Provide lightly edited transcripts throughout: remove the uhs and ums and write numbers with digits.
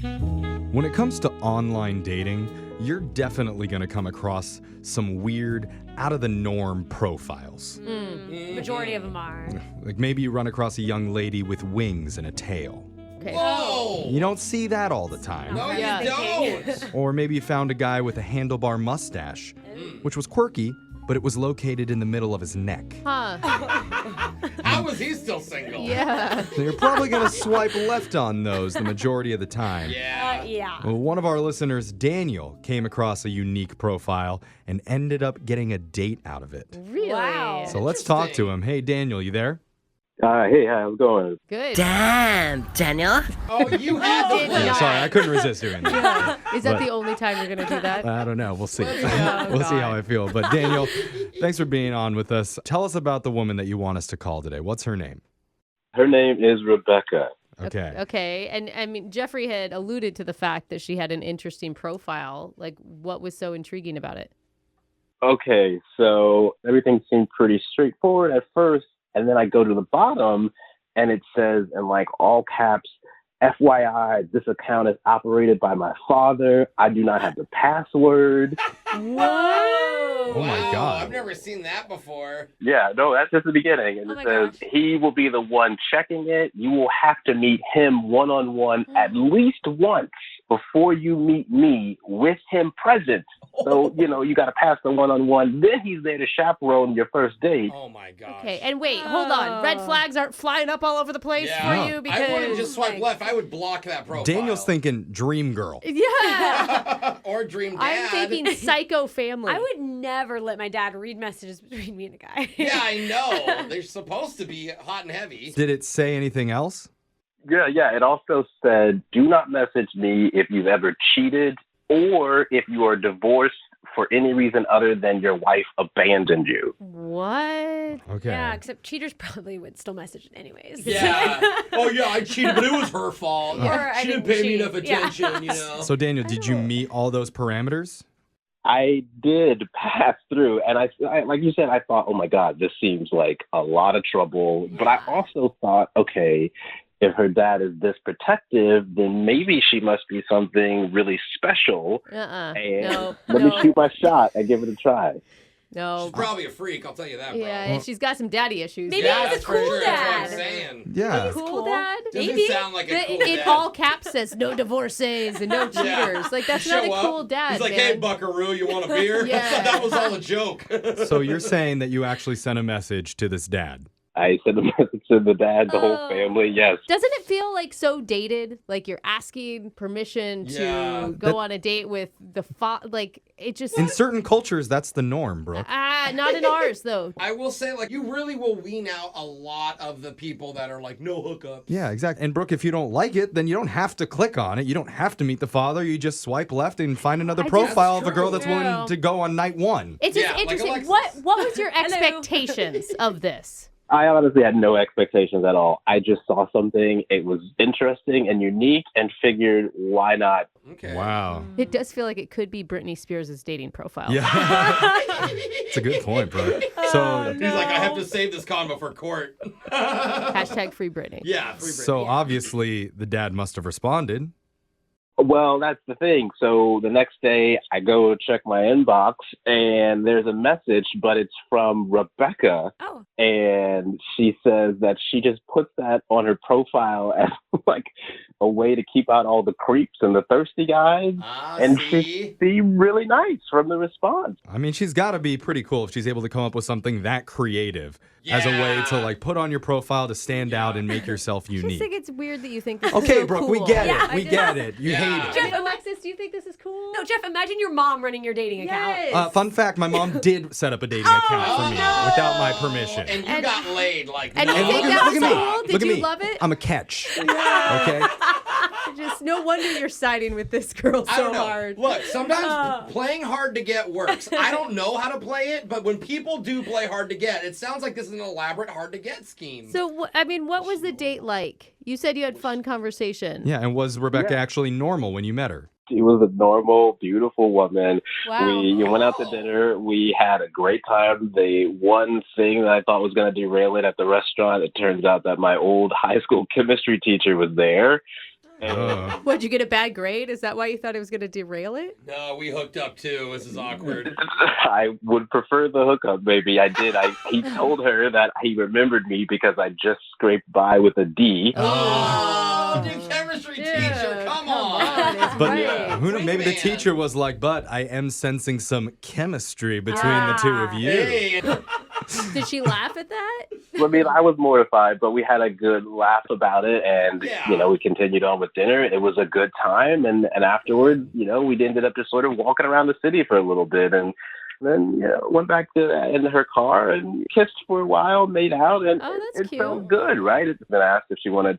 When it comes to online dating, you're definitely going to come across some weird, out-of-the-norm profiles. Majority of them are. Like maybe you run across a young lady with wings and a tail. Okay. Whoa! You don't see that all the time. No, Yeah. you don't. Or maybe you found a guy with a handlebar mustache, which was quirky, but it was located in the middle of his neck. Huh. How was he still single? Yeah. So you're probably going to swipe left on those the majority of the time. Yeah. Yeah. Well, one of our listeners, Daniel, came across a unique profile and ended up getting a date out of it. Really? Wow. So let's talk to him. Hey, Daniel, you there? Hey, how's it going? Good. Damn, Daniel. Oh, you had did to. not. Sorry, I couldn't resist doing that. Is that But- the only time you're going to do that? I don't know. We'll see. Oh, We'll see how God. I feel. But Daniel, thanks for being on with us. Tell us about the woman that you want us to call today. What's her name? Her name is Rebecca. Okay. Okay. And I mean, Jeffrey had alluded to the fact that she had an interesting profile. Like, what was so intriguing about it? Okay, so everything seemed pretty straightforward at first, and then I go to the bottom, and it says in like all caps, FYI, this account is operated by my father. I do not have the password. Whoa. Oh my Wow, God. I've never seen that before. Yeah, no, that's just the beginning. And Oh it my says gosh. he will be the one checking it. You will have to meet him one-on-one at least once before you meet me with him present. So, you got to pass the one-on-one. Then he's there to chaperone your first date. Oh my gosh. Okay. And wait, hold on. Red flags aren't flying up all over the place Yeah. for No. you because I wouldn't just swipe left. I would block that profile. Daniel's thinking dream girl. Yeah. or dream dad. I'm thinking psycho family. I would never let my dad read messages between me and a guy. Yeah, I know. They're supposed to be hot and heavy. Did it say anything else? Yeah. It also said, do not message me if you've ever cheated or if you are divorced for any reason other than your wife abandoned you. What? Okay. Yeah, except cheaters probably would still message it anyways. Yeah. Oh, yeah, I cheated, but it was her fault. Or I She didn't didn't pay me cheat. enough attention, you know? So, Daniel, did you meet all those parameters? I did pass through, and I like you said, I thought, oh my God, this seems like a lot of trouble. But I also thought, okay, if her dad is this protective, then maybe she must be something really special. And No. let me shoot my shot and give it a try. No. She's probably a freak, I'll tell you that, bro. Yeah, and she's got some daddy issues. Maybe Yeah, he's a that's for cool sure. That's what I'm dad. saying. Yeah. Cool dad? Doesn't Maybe. sound like a cool In dad. all caps says no divorcees and no cheaters. Yeah. Like, that's You not a show up, cool dad, He's like, man. hey, buckaroo, you want a beer? Yeah. That was all a joke. So you're saying that you actually sent a message to this dad? I sent a message to the dad, the whole Oh. family, yes. Doesn't it feel like so dated? Like you're asking permission to Yeah. go on a date with the like it just In certain cultures, that's the norm, Brooke. not in ours though. I will say, like, you really will wean out a lot of the people that are like, no hookups. Yeah, exactly. And Brooke, if you don't like it, then you don't have to click on it. You don't have to meet the father. You just swipe left and find another I just- profile of a That's girl true. that's Yeah. willing to go on night one. It's just Yeah, like interesting. Alexis. What was your expectations of this? I honestly had no expectations at all. I just saw something. It was interesting and unique and figured, why not? Okay. Wow. It does feel like it could be Britney Spears' dating profile. Yeah. It's a good point, Brooke. So, He's like, I have to save this convo for court. Hashtag free Britney. Yeah, free Britney. so obviously the dad must have responded. Well, that's the thing. So the next day I go check my inbox and there's a message, but it's from Rebecca. Oh. And she says that she just puts that on her profile as like a way to keep out all the creeps and the thirsty guys. And see? she seemed really nice from the response. I mean, she's got to be pretty cool if she's able to come up with something that creative as a way to Yeah. like put on your profile to stand out and make yourself I just unique. think it's weird that you think this is Okay, so Brooke, cool. we get Yeah, it. We I get it. You Yeah. hate it. I mean, Alexis, do you think this is cool? No, Jeff, imagine your mom running your dating account. Yes. Fun fact, my mom did set up a dating account for me no. without my permission. And you And- got laid, like, and no. you think look that at was me. cool? Did Look at you me. love it? I'm a catch. Okay? Just no wonder you're siding with this girl I so don't know. hard. Look, sometimes playing hard to get works. I don't know how to play it, but when people do play hard to get, it sounds like this is an elaborate hard to get scheme. So, I mean, what was the date like? You said you had fun conversation. Yeah, and was Rebecca actually normal when you met her? She was a normal, beautiful woman. Wow. We went out to dinner. We had a great time. The one thing that I thought was going to derail it at the restaurant, it turns out that my old high school chemistry teacher was there. What'd you get a bad grade? Is that why you thought it was going to derail it? No, we hooked up too. This is awkward. I would prefer the hookup, maybe. I did. He told her that he remembered me because I just scraped by with a D. Oh, the chemistry teacher, come on. It's But right. who knew? Maybe the Man. teacher was like, but I am sensing some chemistry between the two of you. Hey. Did she laugh at that? I mean, I was mortified, but we had a good laugh about it, and Yeah. we continued on with dinner. It was a good time, and afterwards, we ended up just sort of walking around the city for a little bit, and then went back in her car and kissed for a while, made out, and Oh, that's it cute. felt good, right? It's been asked if she wanted to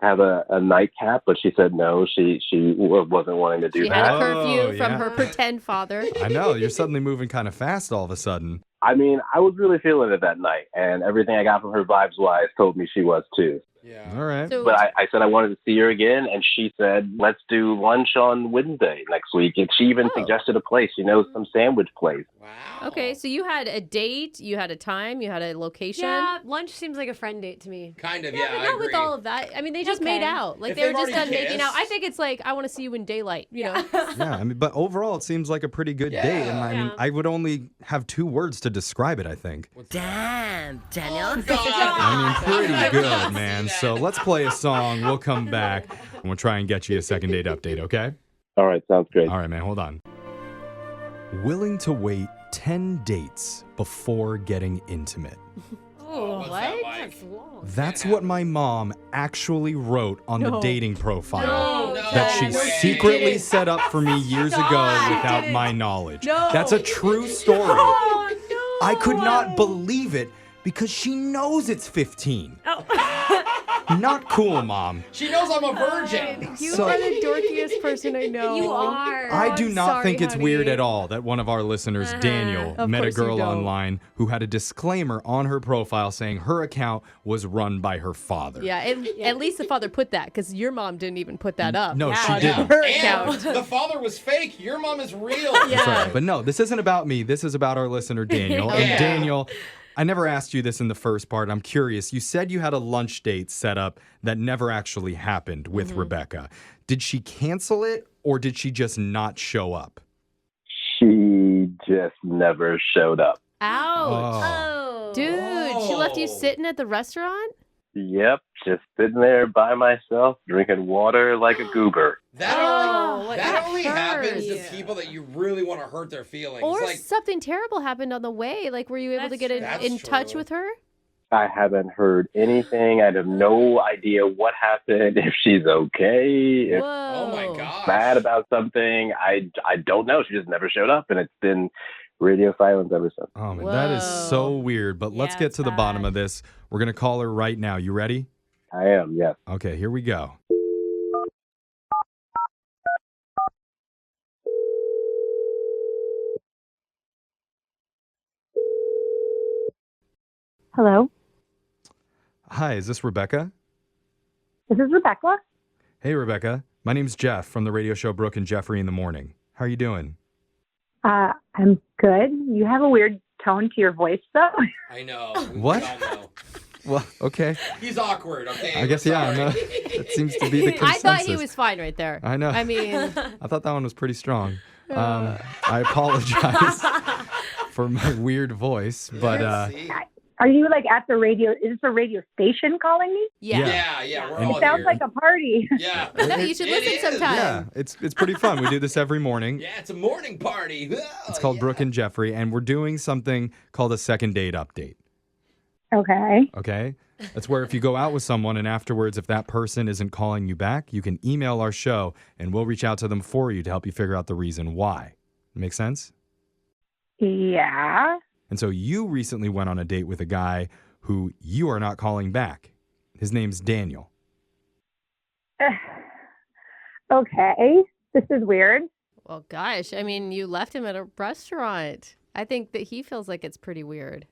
have a nightcap, but she said no. She wasn't wanting to do She that. had a curfew Oh, from yeah. her pretend father. I know, you're suddenly moving kind of fast all of a sudden. I mean, I was really feeling it that night, and everything I got from her vibes-wise told me she was too. Yeah. All right. So, But I said I wanted to see her again, and she said, let's do lunch on Wednesday next week. And she even Oh. suggested a place, some sandwich place. Wow. okay, so you had a date, you had a time, you had a location. Yeah, lunch seems like a friend date to me. Kind of, Yeah, yeah, but I not agree. with all of that. I mean, they just Okay. made out. Like If they were they've just done already making out. I kissed. think it's like I want to see you in daylight. You know. Yeah, I mean, but overall, it seems like a pretty good date. And I mean, Yeah. I would only have 2 words to describe it, I think. Damn, Daniel. I mean, pretty good, man. So let's play a song. We'll come back and we'll try and get you a second date update, okay? All right, sounds great. All right, man, hold on. Willing to wait 10 dates before getting intimate. What's that like? That's long. That's what my mom actually wrote on the No. dating profile No, that she way. secretly set up for me years ago Stop. without Didn't. my knowledge. No. That's a true story. Oh no! I could not believe it because she knows it's 15. Oh. Not cool, Mom. She knows I'm a virgin. You So- are the dorkiest person I know. You are. I do I'm not sorry, think it's honey. weird at all that one of our listeners, Daniel, Of met a course you girl don't. online who had a disclaimer on her profile saying her account was run by her father. Yeah, at least the father put that because your mom didn't even put that up. No, she on didn't. her And account. the father was fake. Your mom is real. Yeah. That's right. But no, this isn't about me. This is about our listener, Daniel. And Yeah. Daniel, I never asked you this in the first part. I'm curious. You said you had a lunch date set up that never actually happened with Rebecca. Did she cancel it or did she just not show up? She just never showed up. Ouch. Oh. Dude, she left you Oh. sitting at the restaurant? Yep, just sitting there by myself, drinking water like a goober. That Oh, only, what that only hurts. happens to people that you really want to hurt their feelings. Or like, something terrible happened on the way. Like, were you able to That's get true. in, That's in touch true. with her? I haven't heard anything. I have no idea what happened, if she's okay, if oh my Whoa. gosh. mad about something. I don't know. She just never showed up, and it's been radio silence ever since. Oh, man, that is so Whoa. weird. But let's Yeah, get to the bottom bad. of this. We're going to call her right now. You ready? I am, yes. Okay, here we go. Hello, Hi, is this Rebecca? this is Rebecca. Hey, Rebecca. My name's Jeff from the radio show Brooke and Jeffrey in the Morning. How are you doing? I'm good. You have a weird tone to your voice, though. I know. What? We all know. Well, okay. He's awkward, okay? I guess, We're yeah, sorry. that seems to be the I consensus. thought he was fine right there. I know. I mean, I thought that one was pretty strong. I apologize for my weird voice, but See? Are you like at the radio? Is this a radio station calling me? yeah. Yeah, we're And- all It sounds here. like a party. Yeah. No, you should It listen is. sometime. yeah, it's pretty fun. We do this every morning. Yeah, it's a morning party. It's called Brooke and Jeffrey, and we're doing something called a second date update. Okay. Okay? That's where if you go out with someone and afterwards, if that person isn't calling you back, you can email our show and we'll reach out to them for you to help you figure out the reason why. Make sense? Yeah. And so you recently went on a date with a guy who you are not calling back. His name's Daniel. Okay. This is weird. Well, gosh, I mean, you left him at a restaurant. I think that he feels like it's pretty weird.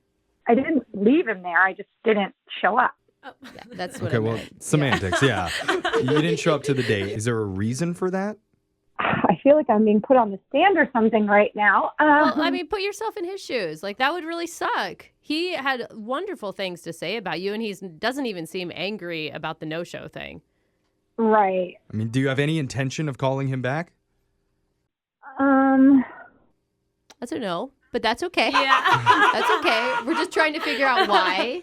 I didn't leave him there. I just didn't show up. Yeah, that's what Okay, I well, meant. semantics, yeah. You didn't show up to the date. Is there a reason for that? I feel like I'm being put on the stand or something right now. Well, I mean, put yourself in his shoes. Like, that would really suck. He had wonderful things to say about you, and he doesn't even seem angry about the no-show thing. Right. I mean, do you have any intention of calling him back? That's a no, but that's okay. Yeah. That's okay. We're just trying to figure out why.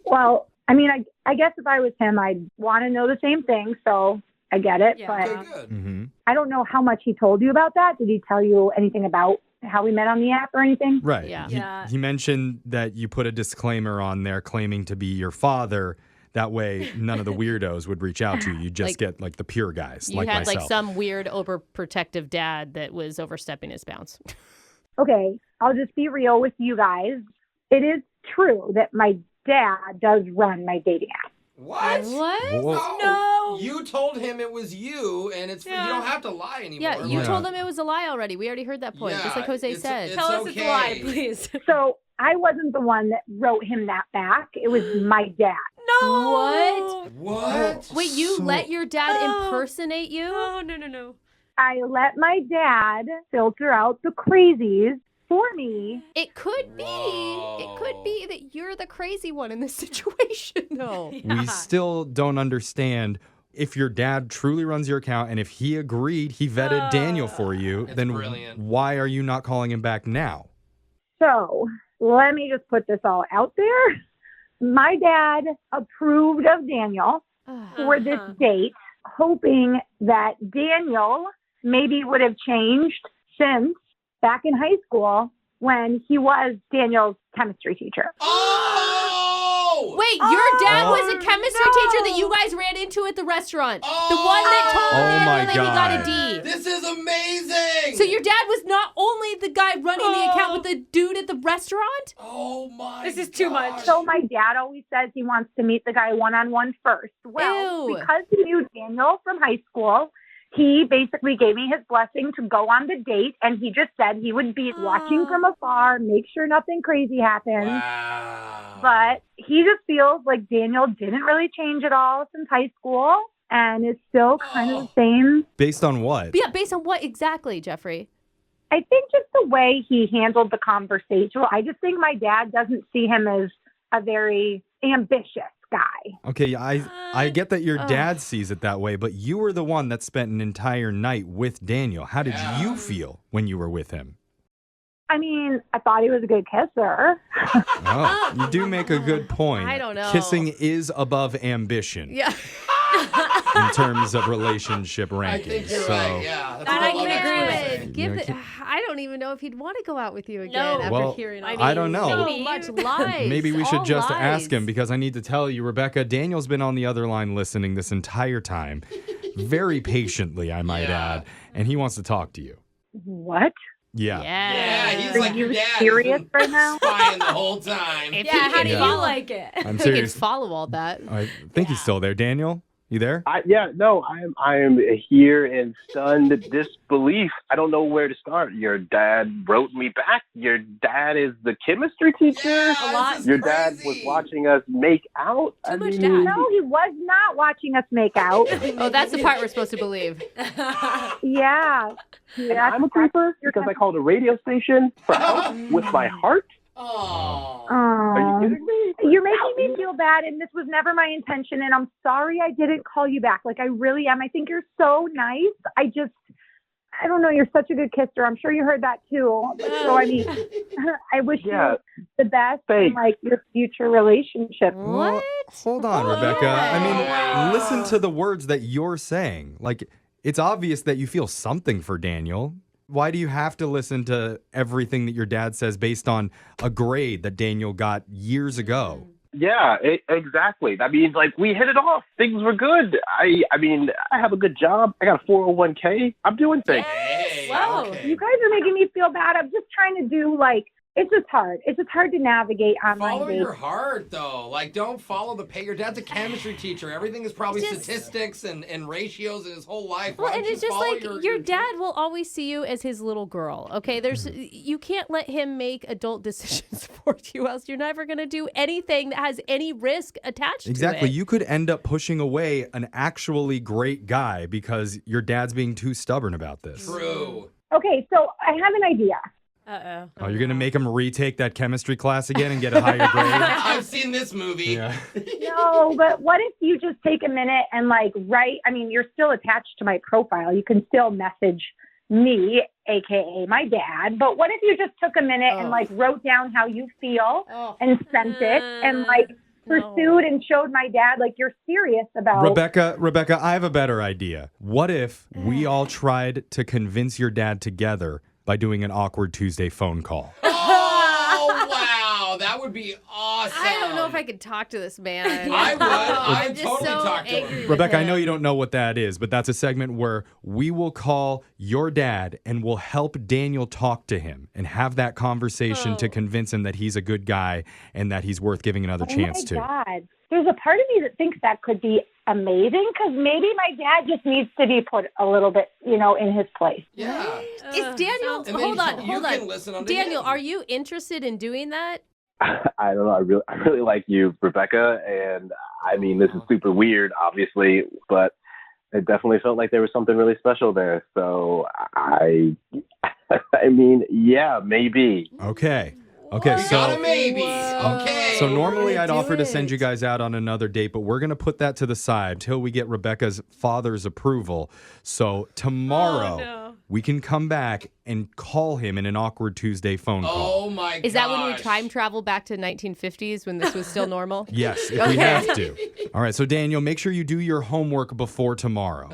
Well, I mean, I guess if I was him, I'd want to know the same thing. So I get it. Yeah. But Okay, good. Mm-hmm. I don't know how much he told you about that. Did he tell you anything about how we met on the app or anything? Right. Yeah. Yeah. He mentioned that you put a disclaimer on there claiming to be your father. That way, none of the weirdos would reach out to you. You just get like the pure guys, You like had myself. like some weird overprotective dad that was overstepping his bounds. Okay, I'll just be real with you guys. It is true that my dad does run my dating app. What? What? Whoa. No. You told him it was you, and it's you don't have to lie anymore. Yeah, you Yeah. told him it was a lie already. We already heard that point, just like Jose said. it's Tell us it's a lie, okay. please. So I wasn't the one that wrote him that back. It was my dad. No. What? Wait, you So- let your dad Oh. impersonate you? Oh, no. I let my dad filter out the crazies for me. It could be. It could be that you're the crazy one in this situation, though. We still don't understand if your dad truly runs your account and if he agreed, he vetted Daniel for you, That's then brilliant. why are you not calling him back now? So let me just put this all out there. My dad approved of Daniel for this date, hoping that Daniel maybe would have changed since back in high school when he was Daniel's chemistry teacher. Oh! Wait, your dad Oh, was a chemistry teacher that you guys ran into at the restaurant. The one that told Oh Daniel my that he got a God. D. This is amazing! So your dad was not only the guy running the account, but the dude at the restaurant? Oh my This is too much. gosh. So my dad always says he wants to meet the guy one-on-one first. Well, Ew. because he knew Daniel from high school, he basically gave me his blessing to go on the date, and he just said he would be watching from afar, make sure nothing crazy happens. Wow. But he just feels like Daniel didn't really change at all since high school and is still kind of the same. Based on what? Yeah, based on what exactly, Jeffrey? I think just the way he handled the conversation. I just think my dad doesn't see him as a very ambitious guy. Okay, I get that your dad sees it that way, but you were the one that spent an entire night with Daniel. How did you feel when you were with him? I mean, I thought he was a good kisser. Oh, you do make a good point. I don't know. Kissing is above ambition Yeah. in terms of relationship rankings. I think you're so, right, yeah. That's That what I I can love agree about with. it. Give Yeah, it, I don't even know if he'd want to go out with you again No. after Well, hearing all I don't know. so Maybe. much lies. Maybe we should all just lies. ask him because I need to tell you, Rebecca, Daniel's been on the other line listening this entire time, very patiently, I might Yeah. add, and he wants to talk to you. What? Yeah. Yeah, he's Are like your you dad. serious He's right now? spying the whole time. If Yeah, he how can do you Yeah. like it? I'm If he can serious. follow all that. I think he's still there. Daniel, you there? I am here in stunned disbelief. I don't know where to start. Your dad wrote me back. Your dad is the chemistry teacher. Yeah, A lot. this is Your dad was crazy. watching us make out. Too I much mean, dad. No, he was not watching us make out. Oh, that's the part we're supposed to believe. Yeah. And I'm a creeper because I called a radio station for help with my heart. Oh. Are you kidding me? You're making me feel bad, and this was never my intention, and I'm sorry I didn't call you back. Like, I really am. I think you're so nice. I don't know, you're such a good kisser. I'm sure you heard that too. So, I mean, I wish Yeah. you the best in, Thanks. like, your future relationship. Well, What? hold on, Oh, Rebecca. yeah. I mean, Wow. listen to the words that you're saying. Like, it's obvious that you feel something for Daniel. Why do you have to listen to everything that your dad says based on a grade that Daniel got years ago? Yeah, exactly. I mean, like, we hit it off. Things were good. I mean, I have a good job. I got a 401k. I'm doing things. Hey, Whoa. okay. You guys are making me feel bad. I'm just trying to do, like, it's just hard. It's just hard to navigate online Follow dating. your heart, though. Like, don't follow the pay. Your dad's a chemistry teacher. Everything is probably Just- statistics and ratios in his whole life. Well, Why and don't it's you just follow like your dad will always see you as his little girl. Okay, you can't let him make adult decisions for you, else you're never gonna do anything that has any risk attached Exactly. to it. You could end up pushing away an actually great guy because your dad's being too stubborn about this. True. Okay, so I have an idea. Uh-oh. Oh, you're going to make him retake that chemistry class again and get a higher grade? I've seen this movie. Yeah. No, but what if you just take a minute and write? I mean, you're still attached to my profile. You can still message me, aka my dad. But what if you just took a minute and wrote down how you feel and sent it and pursued and showed my dad you're serious about Rebecca, I have a better idea. What if we all tried to convince your dad together by doing an awkward Tuesday phone call? Oh, wow. That would be awesome. I don't know if I could talk to this man. I would. I'm I'd just totally so talk to angry him. with Rebecca, I him. know you don't know what that is, but that's a segment where we will call your dad and we'll help Daniel talk to him and have that conversation to convince him that he's a good guy and that he's worth giving another chance to. Oh, my God. There's a part of me that thinks that could be amazing because maybe my dad just needs to be put a little bit, in his place. Yeah. Is Daniel, And then hold you on. can listen on Daniel, him. are you interested in doing that? I don't know. I really like you, Rebecca, and I mean this is super weird, obviously, but it definitely felt like there was something really special there. So I mean, yeah, maybe. Okay, We got a so maybe. Okay. so normally I'd do offer to send it. you guys out on another date, but we're going to put that to the side until we get Rebecca's father's approval. So tomorrow we can come back and call him in an awkward Tuesday phone call. Oh, my God. Is that when we time travel back to 1950s when this was still normal? Yes, if we have to. All right, so Daniel, make sure you do your homework before tomorrow.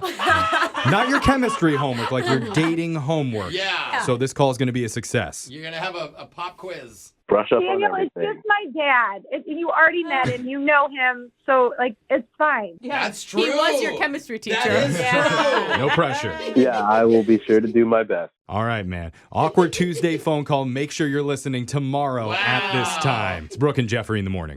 Not your chemistry homework, like your dating homework. Yeah. So this call is going to be a success. You're going to have a pop quiz. Brush up Daniel, on it's everything. just my dad. You already met him. You know him. So, it's fine. That's true. He was your chemistry teacher. That is true. No pressure. Yeah, I will be sure to do my best. All right, man. Awkward Tuesday phone call. Make sure you're listening tomorrow at this Wow. time. It's Brooke and Jeffrey in the morning.